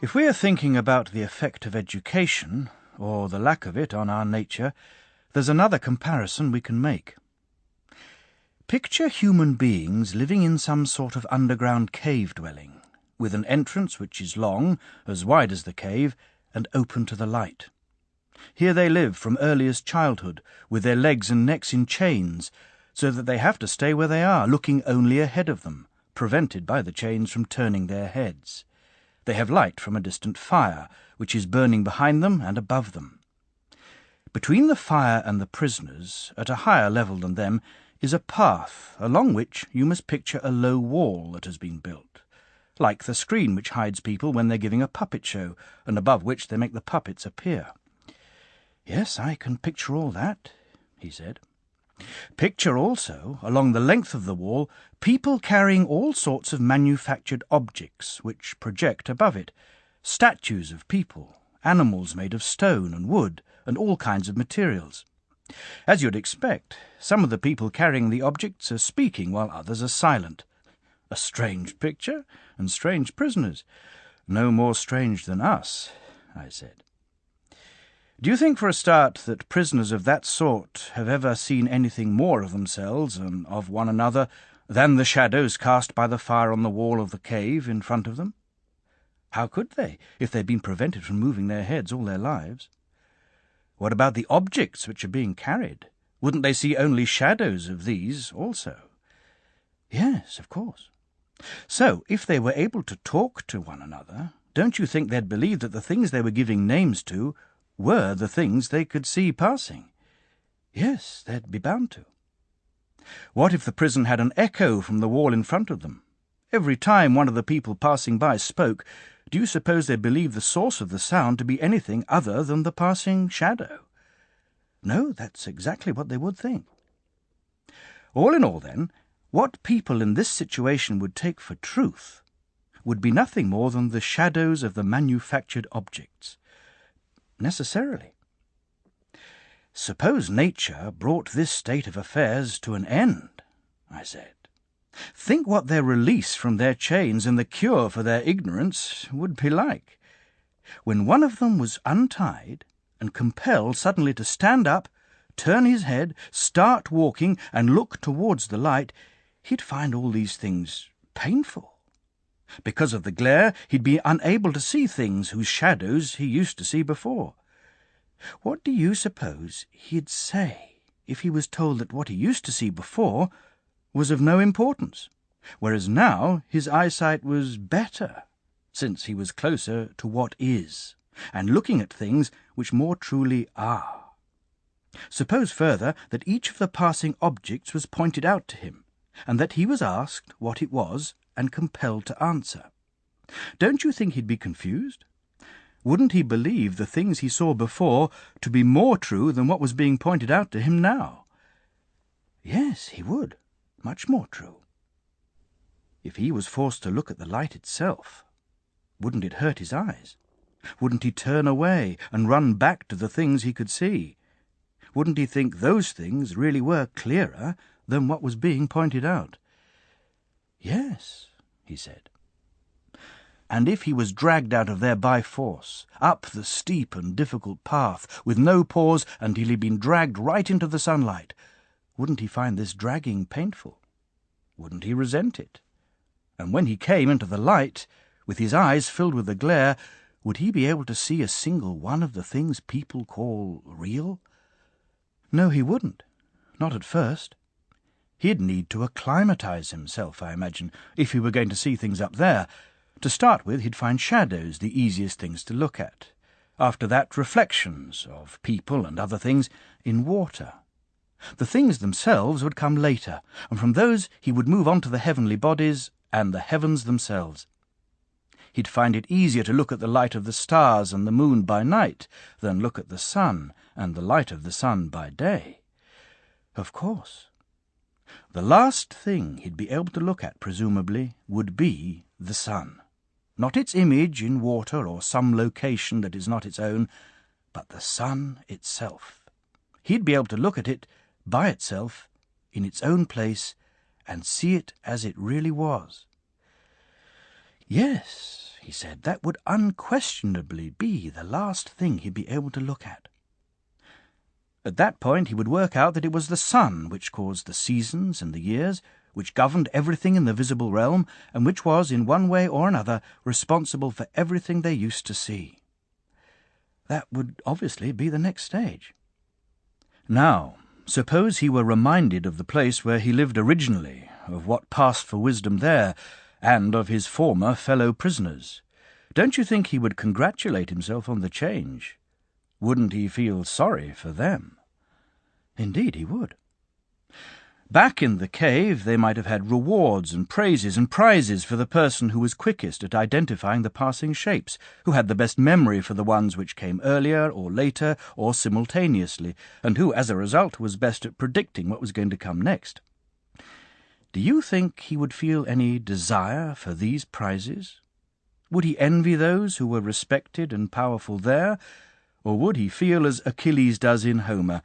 If we are thinking about the effect of education, or the lack of it, on our nature, there's another comparison we can make. Picture human beings living in some sort of underground cave dwelling, with an entrance which is long, as wide as the cave, and open to the light. Here they live from earliest childhood, with their legs and necks in chains, so that they have to stay where they are, looking only ahead of them, prevented by the chains from turning their heads. They have light from a distant fire, which is burning behind them and above them. Between the fire and the prisoners, at a higher level than them, is a path along which you must picture a low wall that has been built, like the screen which hides people when they're giving a puppet show, and above which they make the puppets appear. "Yes, I can picture all that," he said. "Picture also, along the length of the wall, people carrying all sorts of manufactured objects which project above it, statues of people, animals made of stone and wood, and all kinds of materials. As you'd expect, some of the people carrying the objects are speaking while others are silent. A strange picture, and strange prisoners. No more strange than us," I said. "Do you think, for a start, that prisoners of that sort have ever seen anything more of themselves and of one another than the shadows cast by the fire on the wall of the cave in front of them? How could they, if they'd been prevented from moving their heads all their lives? What about the objects which are being carried? Wouldn't they see only shadows of these also?" "Yes, of course. So, if they were able to talk to one another, don't you think they'd believe that the things they were giving names to were the things they could see passing?" "Yes, they'd be bound to." "What if the prison had an echo from the wall in front of them? Every time one of the people passing by spoke, do you suppose they'd believe the source of the sound to be anything other than the passing shadow?" "No, that's exactly what they would think." All in all, then, what people in this situation would take for truth would be nothing more than the shadows of the manufactured objects. Necessarily. "Suppose nature brought this state of affairs to an end," I said. "Think what their release from their chains and the cure for their ignorance would be like. When one of them was untied and compelled suddenly to stand up, turn his head, start walking, and look towards the light, he'd find all these things painful. Because of the glare, he'd be unable to see things whose shadows he used to see before. What do you suppose he'd say if he was told that what he used to see before was of no importance, whereas now his eyesight was better, since he was closer to what is, and looking at things which more truly are? Suppose further that each of the passing objects was pointed out to him, and that he was asked what it was and compelled to answer. Don't you think he'd be confused? Wouldn't he believe the things he saw before to be more true than what was being pointed out to him now?" "Yes, he would. Much more true." "If he was forced to look at the light itself, wouldn't it hurt his eyes? Wouldn't he turn away and run back to the things he could see? Wouldn't he think those things really were clearer than what was being pointed out?" "Yes," he said. "And if he was dragged out of there by force, up the steep and difficult path, with no pause until he'd been dragged right into the sunlight, wouldn't he find this dragging painful? Wouldn't he resent it? And when he came into the light, with his eyes filled with the glare, would he be able to see a single one of the things people call real? No, he wouldn't. Not at first. He'd need to acclimatize himself, I imagine, if he were going to see things up there. To start with, he'd find shadows the easiest things to look at. After that, reflections of people and other things in water. The things themselves would come later, and from those he would move on to the heavenly bodies and the heavens themselves. He'd find it easier to look at the light of the stars and the moon by night than look at the sun and the light of the sun by day. Of course. The last thing he'd be able to look at, presumably, would be the sun. Not its image in water or some location that is not its own, but the sun itself. He'd be able to look at it by itself, in its own place, and see it as it really was. Yes, he said, that would unquestionably be the last thing he'd be able to look at. At that point he would work out that it was the sun which caused the seasons and the years, which governed everything in the visible realm, and which was, in one way or another, responsible for everything they used to see. That would obviously be the next stage. Now, suppose he were reminded of the place where he lived originally, of what passed for wisdom there, and of his former fellow prisoners. Don't you think he would congratulate himself on the change? Wouldn't he feel sorry for them? Indeed he would. Back in the cave they might have had rewards and praises and prizes for the person who was quickest at identifying the passing shapes, who had the best memory for the ones which came earlier or later or simultaneously, and who, as a result, was best at predicting what was going to come next. Do you think he would feel any desire for these prizes? Would he envy those who were respected and powerful there, or would he feel as Achilles does in Homer?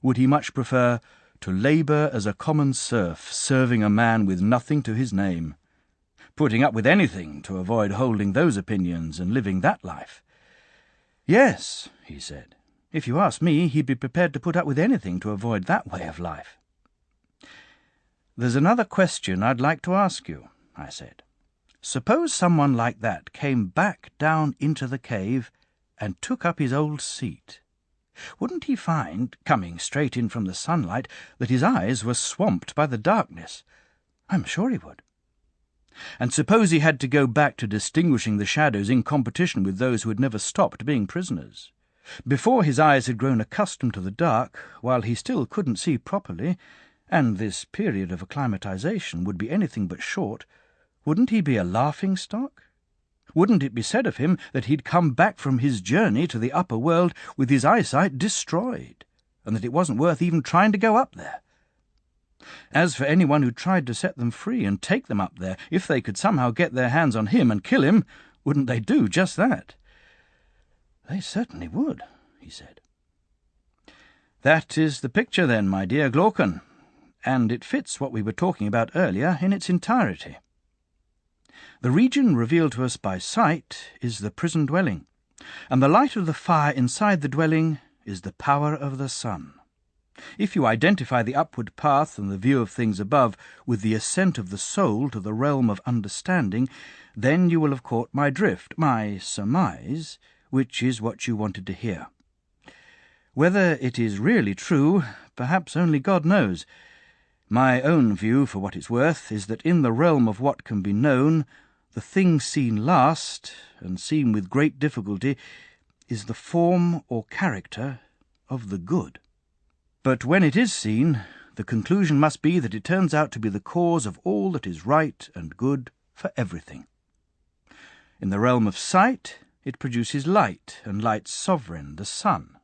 Would he much prefer to labour as a common serf, serving a man with nothing to his name, putting up with anything to avoid holding those opinions and living that life? Yes, he said, if you ask me, he'd be prepared to put up with anything to avoid that way of life. There's another question I'd like to ask you, I said. Suppose someone like that came back down into the cave and took up his old seat. Wouldn't he find, coming straight in from the sunlight, that his eyes were swamped by the darkness? I'm sure he would. And suppose he had to go back to distinguishing the shadows in competition with those who had never stopped being prisoners. Before his eyes had grown accustomed to the dark, while he still couldn't see properly, and this period of acclimatization would be anything but short, wouldn't he be a laughing-stock? Wouldn't it be said of him that he'd come back from his journey to the upper world with his eyesight destroyed, and that it wasn't worth even trying to go up there? As for anyone who tried to set them free and take them up there, if they could somehow get their hands on him and kill him, wouldn't they do just that? They certainly would, he said. That is the picture then, my dear Glaucon, and it fits what we were talking about earlier in its entirety. The region revealed to us by sight is the prison dwelling, and the light of the fire inside the dwelling is the power of the sun. If you identify the upward path and the view of things above with the ascent of the soul to the realm of understanding, then you will have caught my drift, my surmise, which is what you wanted to hear. Whether it is really true, perhaps only God knows. My own view, for what it's worth, is that in the realm of what can be known, the thing seen last, and seen with great difficulty, is the form or character of the good. But when it is seen, the conclusion must be that it turns out to be the cause of all that is right and good for everything. In the realm of sight, it produces light, and light's sovereign, the sun,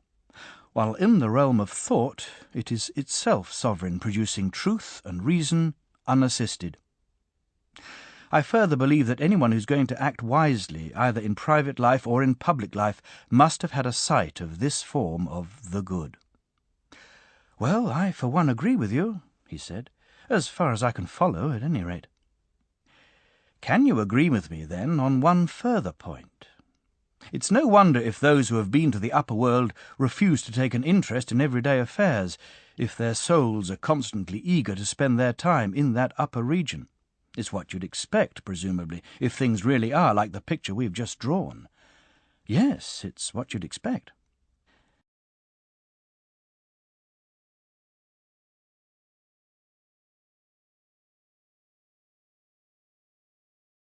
while in the realm of thought, it is itself sovereign, producing truth and reason unassisted. I further believe that anyone who's going to act wisely, either in private life or in public life, must have had a sight of this form of the good. Well, I for one agree with you, he said, as far as I can follow, at any rate. Can you agree with me, then, on one further point? It's no wonder if those who have been to the upper world refuse to take an interest in everyday affairs, if their souls are constantly eager to spend their time in that upper region. It's what you'd expect, presumably, if things really are like the picture we've just drawn. Yes, it's what you'd expect.